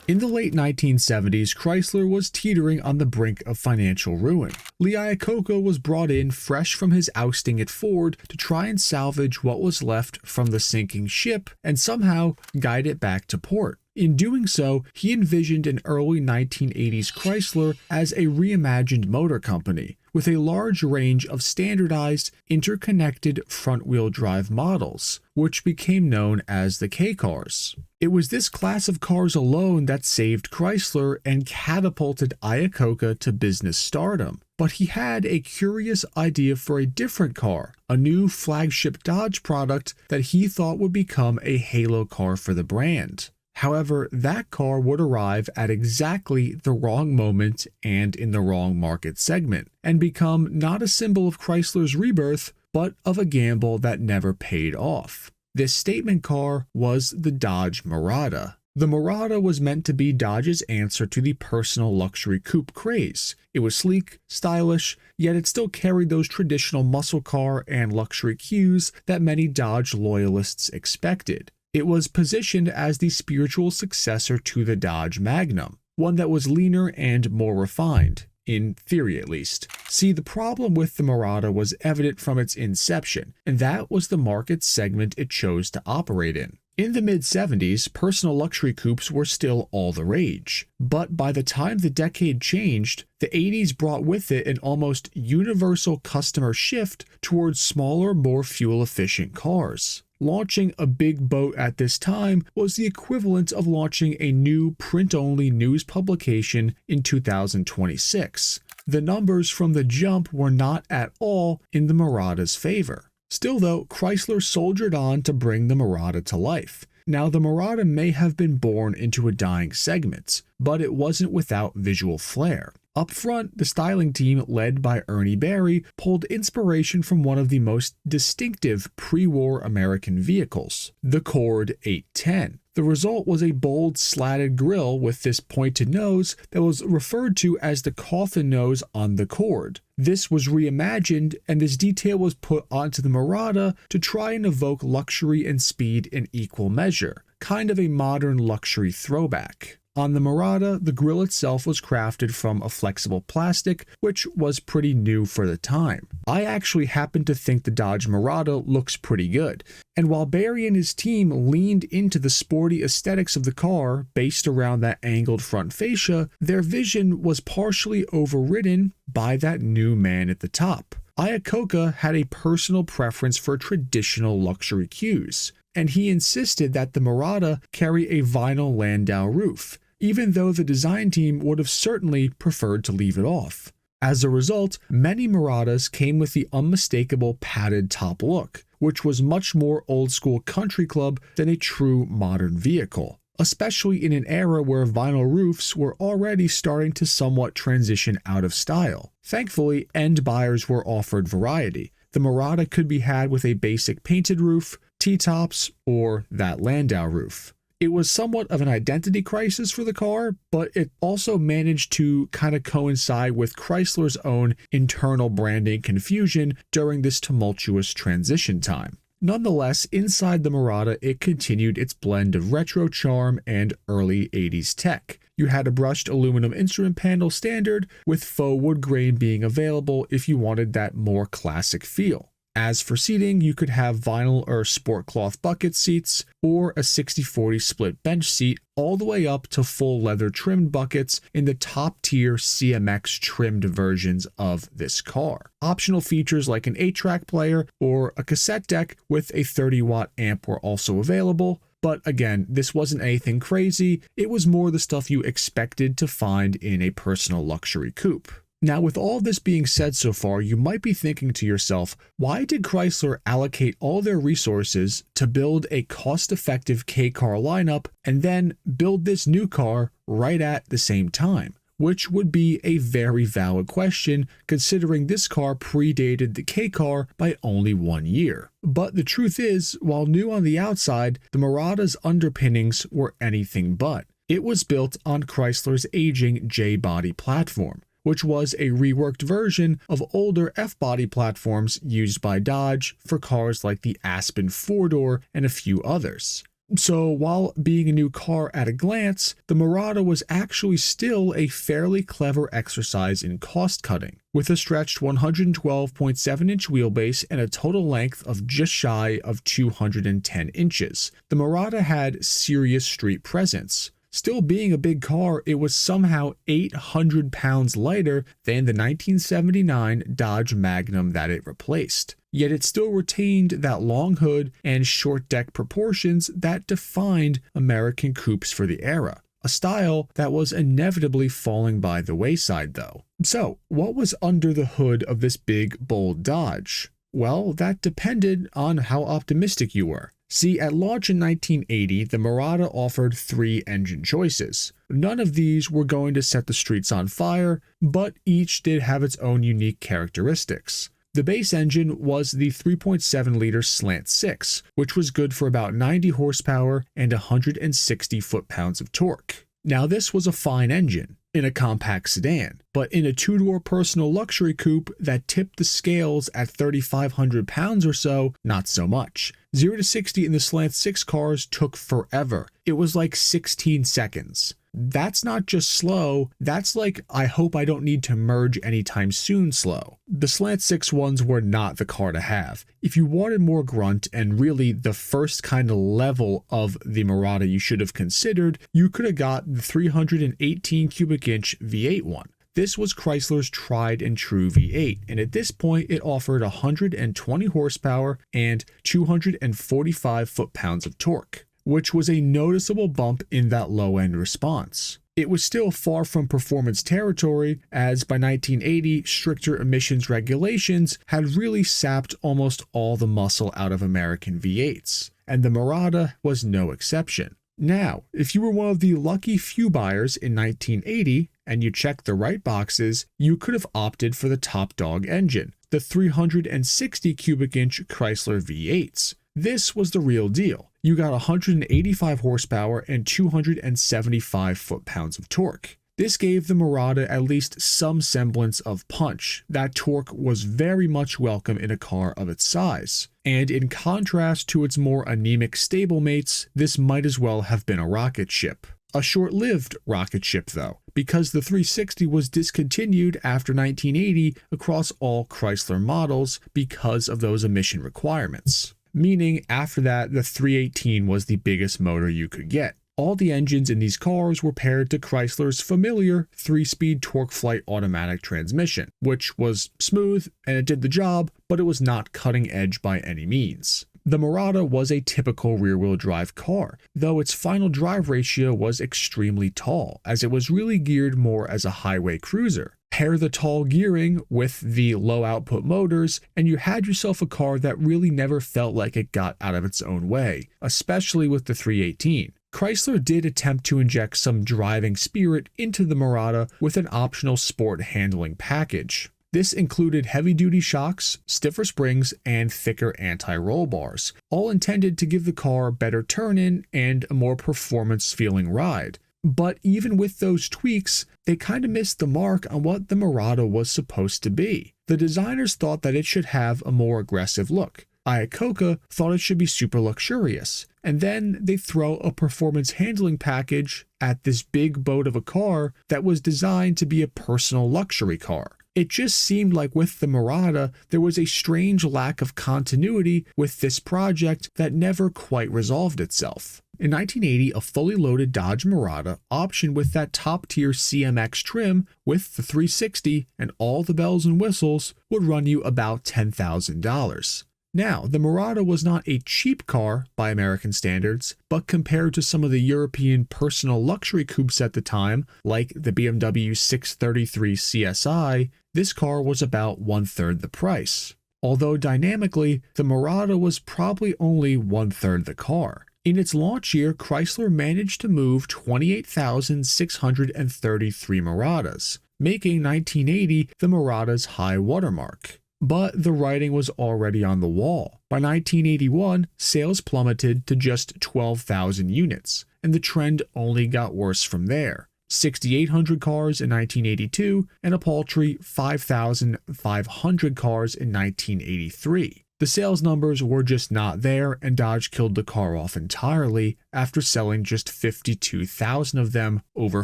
In the late 1970s, Chrysler was teetering on the brink of financial ruin. Lee Iacocca was brought in fresh from his ousting at Ford to try and salvage what was left from the sinking ship and somehow guide it back to port. In doing so, he envisioned an early 1980s Chrysler as a reimagined motor company, with a large range of standardized, interconnected front-wheel drive models, which became known as the K-cars. It was this class of cars alone that saved Chrysler and catapulted Iacocca to business stardom. But he had a curious idea for a different car, a new flagship Dodge product that he thought would become a halo car for the brand. However, that car would arrive at exactly the wrong moment and in the wrong market segment, and become not a symbol of Chrysler's rebirth, but of a gamble that never paid off. This statement car was the Dodge Mirada. The Mirada was meant to be Dodge's answer to the personal luxury coupe craze. It was sleek, stylish, yet it still carried those traditional muscle car and luxury cues that many Dodge loyalists expected. It was positioned as the spiritual successor to the Dodge Magnum, one that was leaner and more refined, in theory at least. See, the problem with the Mirada was evident from its inception, and that was the market segment it chose to operate in. In the mid-70s, personal luxury coupes were still all the rage, but by the time the decade changed, the 80s brought with it an almost universal customer shift towards smaller, more fuel-efficient cars. Launching a big boat at this time was the equivalent of launching a new print-only news publication in 2026. The numbers from the jump were not at all in the Mirada's favor. Still though, Chrysler soldiered on to bring the Mirada to life. Now, the Mirada may have been born into a dying segment, but it wasn't without visual flair. Up front, the styling team, led by Ernie Barry, pulled inspiration from one of the most distinctive pre-war American vehicles, the Cord 810. The result was a bold, slatted grille with this pointed nose that was referred to as the coffin nose on the Cord. This was reimagined, and this detail was put onto the Mirada to try and evoke luxury and speed in equal measure, kind of a modern luxury throwback. On the Mirada, the grille itself was crafted from a flexible plastic, which was pretty new for the time. I actually happen to think the Dodge Mirada looks pretty good, and while Barry and his team leaned into the sporty aesthetics of the car based around that angled front fascia, their vision was partially overridden by that new man at the top. Iacocca had a personal preference for traditional luxury cues, and he insisted that the Mirada carry a vinyl landau roof, even though the design team would have certainly preferred to leave it off. As a result, many Miradas came with the unmistakable padded top look, which was much more old-school country club than a true modern vehicle, especially in an era where vinyl roofs were already starting to somewhat transition out of style. Thankfully, end buyers were offered variety. The Mirada could be had with a basic painted roof, T-tops, or that landau roof. It was somewhat of an identity crisis for the car, but it also managed to kind of coincide with Chrysler's own internal branding confusion during this tumultuous transition time. Nonetheless, inside the Mirada, it continued its blend of retro charm and early 80s tech. You had a brushed aluminum instrument panel standard, with faux wood grain being available if you wanted that more classic feel. As for seating, you could have vinyl or sport cloth bucket seats, or a 60-40 split bench seat, all the way up to full leather trimmed buckets in the top-tier CMX trimmed versions of this car. Optional features like an 8-track player or a cassette deck with a 30-watt amp were also available, but again, this wasn't anything crazy. It was more the stuff you expected to find in a personal luxury coupe. Now, with all this being said so far, you might be thinking to yourself, why did Chrysler allocate all their resources to build a cost-effective K-car lineup and then build this new car right at the same time? Which would be a very valid question, considering this car predated the K-car by only 1 year. But the truth is, while new on the outside, the Mirada's underpinnings were anything but. It was built on Chrysler's aging J-body platform, which was a reworked version of older F-body platforms used by Dodge for cars like the Aspen 4-door and a few others. So while being a new car at a glance, the Marada was actually still a fairly clever exercise in cost cutting. With a stretched 112.7-inch wheelbase and a total length of just shy of 210 inches, the Marada had serious street presence. Still being a big car, it was somehow 800 pounds lighter than the 1979 Dodge Magnum that it replaced. Yet it still retained that long hood and short deck proportions that defined American coupes for the era, a style that was inevitably falling by the wayside though. So, what was under the hood of this big, bold Dodge? Well, that depended on how optimistic you were. See, at launch in 1980, the Marada offered 3 engine choices. None of these were going to set the streets on fire, but each did have its own unique characteristics. The base engine was the 3.7-liter Slant 6, which was good for about 90 horsepower and 160 foot-pounds of torque. Now this was a fine engine in a compact sedan, but in a 2-door personal luxury coupe that tipped the scales at 3,500 pounds or so, not so much. 0 to 60 in the Slant 6 cars took forever. It was like 16 seconds. That's not just slow, that's like I hope I don't need to merge anytime soon slow. The Slant 6 ones were not the car to have. If you wanted more grunt and really the first kind of level of the Marada you should have considered, you could have got the 318 cubic inch V8 one. This was Chrysler's tried and true V8, and at this point it offered 120 horsepower and 245 foot-pounds of torque, which was a noticeable bump in that low-end response. It was still far from performance territory, as by 1980, stricter emissions regulations had really sapped almost all the muscle out of American V8s, and the Marada was no exception. Now, if you were one of the lucky few buyers in 1980, and you checked the right boxes, you could have opted for the top dog engine, the 360 cubic inch Chrysler V8s. This was the real deal. You got 185 horsepower and 275 foot-pounds of torque. This gave the Marada at least some semblance of punch. That torque was very much welcome in a car of its size. And in contrast to its more anemic stablemates, this might as well have been a rocket ship. A short-lived rocket ship though, because the 360 was discontinued after 1980 across all Chrysler models because of those emission requirements. Meaning after that, the 318 was the biggest motor you could get. All the engines in these cars were paired to Chrysler's familiar 3-speed TorqueFlite automatic transmission, which was smooth and it did the job, but it was not cutting edge by any means. The Marada was a typical rear-wheel drive car, though its final drive ratio was extremely tall, as it was really geared more as a highway cruiser. Pair the tall gearing with the low output motors, and you had yourself a car that really never felt like it got out of its own way, especially with the 318. Chrysler did attempt to inject some driving spirit into the Marada with an optional sport handling package. This included heavy-duty shocks, stiffer springs, and thicker anti-roll bars, all intended to give the car better turn-in and a more performance-feeling ride. But even with those tweaks, they kind of missed the mark on what the Marada was supposed to be. The designers thought that it should have a more aggressive look. Iacocca thought it should be super luxurious. And then they throw a performance handling package at this big boat of a car that was designed to be a personal luxury car. It just seemed like with the Marada, there was a strange lack of continuity with this project that never quite resolved itself. In 1980, a fully loaded Dodge Mirada, optioned with that top-tier CMX trim with the 360 and all the bells and whistles, would run you about $10,000. Now, the Marada was not a cheap car by American standards, but compared to some of the European personal luxury coupes at the time, like the BMW 633 CSI, this car was about one-third the price. Although dynamically, the Marada was probably only one-third the car. In its launch year, Chrysler managed to move 28,633 Maradas, making 1980 the Marada's high watermark. But the writing was already on the wall. By 1981, sales plummeted to just 12,000 units, and the trend only got worse from there. 6,800 cars in 1982 and a paltry 5,500 cars in 1983. The sales numbers were just not there, and Dodge killed the car off entirely after selling just 52,000 of them over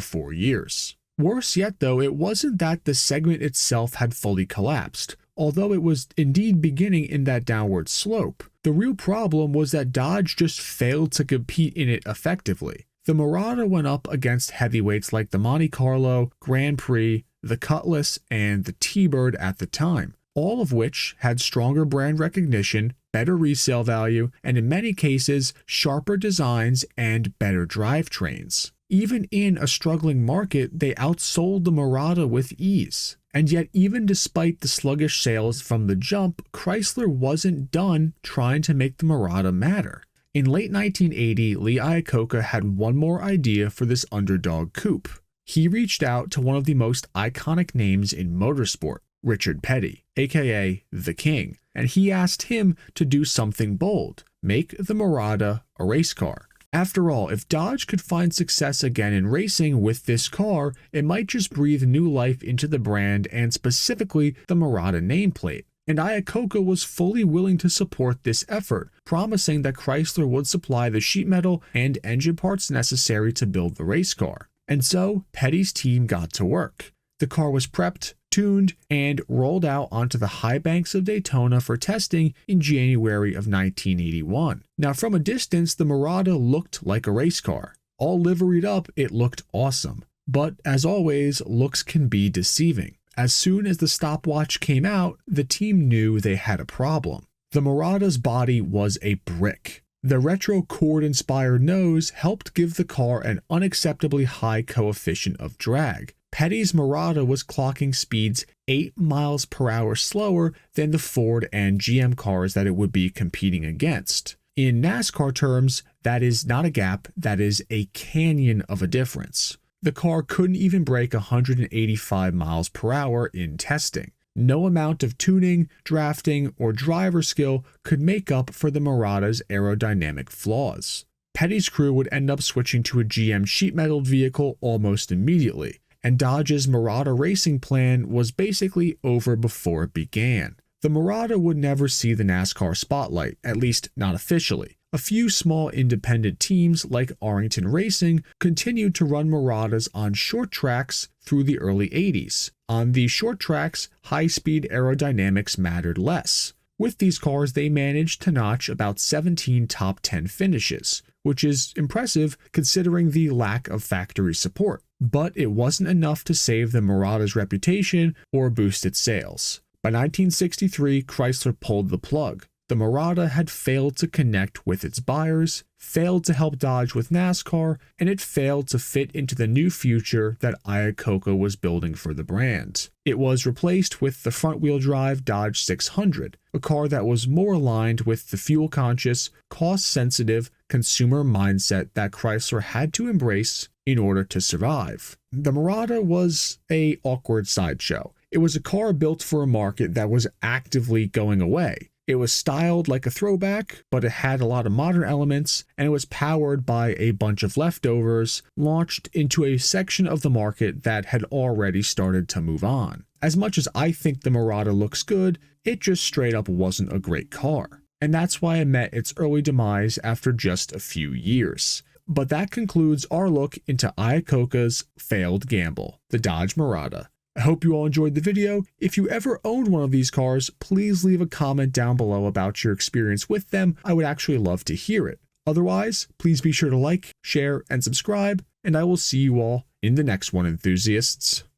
4 years. Worse yet though, it wasn't that the segment itself had fully collapsed, although it was indeed beginning in that downward slope. The real problem was that Dodge just failed to compete in it effectively. The Mirada went up against heavyweights like the Monte Carlo, Grand Prix, the Cutlass, and the T-Bird at the time, all of which had stronger brand recognition, better resale value, and in many cases, sharper designs and better drivetrains. Even in a struggling market, they outsold the Mirada with ease. And yet, even despite the sluggish sales from the jump, Chrysler wasn't done trying to make the Mirada matter. In late 1980, Lee Iacocca had one more idea for this underdog coupe. He reached out to one of the most iconic names in motorsport, Richard Petty, aka The King, and he asked him to do something bold, make the Mirada a race car. After all, if Dodge could find success again in racing with this car, it might just breathe new life into the brand and specifically the Mirada nameplate. And Iacocca was fully willing to support this effort, promising that Chrysler would supply the sheet metal and engine parts necessary to build the race car. And so, Petty's team got to work. The car was prepped, tuned, and rolled out onto the high banks of Daytona for testing in January of 1981. Now, from a distance, the Mirada looked like a race car. All liveried up, it looked awesome. But as always, looks can be deceiving. As soon as the stopwatch came out, the team knew they had a problem. The Mirada's body was a brick. The retro Cord-inspired nose helped give the car an unacceptably high coefficient of drag. Petty's Mirada was clocking speeds 8 miles per hour slower than the Ford and GM cars that it would be competing against. In NASCAR terms, that is not a gap, that is a canyon of a difference. The car couldn't even break 185 miles per hour in testing. No amount of tuning, drafting, or driver skill could make up for the Mirada's aerodynamic flaws. Petty's crew would end up switching to a GM sheet metal vehicle almost immediately, and Dodge's Mirada racing plan was basically over before it began. The Mirada would never see the NASCAR spotlight, at least not officially. A few small independent teams like Arlington Racing continued to run Miradas on short tracks through the early 80s. On these short tracks, high-speed aerodynamics mattered less. With these cars, they managed to notch about 17 top 10 finishes, which is impressive considering the lack of factory support. But it wasn't enough to save the Mirada's reputation or boost its sales. By 1963, Chrysler pulled the plug. The Mirada had failed to connect with its buyers, failed to help Dodge with NASCAR, and it failed to fit into the new future that Iacocca was building for the brand. It was replaced with the front-wheel drive Dodge 600, a car that was more aligned with the fuel-conscious, cost-sensitive consumer mindset that Chrysler had to embrace in order to survive. The Mirada was an awkward sideshow. It was a car built for a market that was actively going away. It was styled like a throwback, but it had a lot of modern elements, and it was powered by a bunch of leftovers, launched into a section of the market that had already started to move on. As much as I think the Mirada looks good, it just straight up wasn't a great car. And that's why it met its early demise after just a few years. But that concludes our look into Iacocca's failed gamble, the Dodge Mirada. I hope you all enjoyed the video. If you ever owned one of these cars, please leave a comment down below about your experience with them. I would actually love to hear it. Otherwise, please be sure to like, share, and subscribe, and I will see you all in the next one, enthusiasts.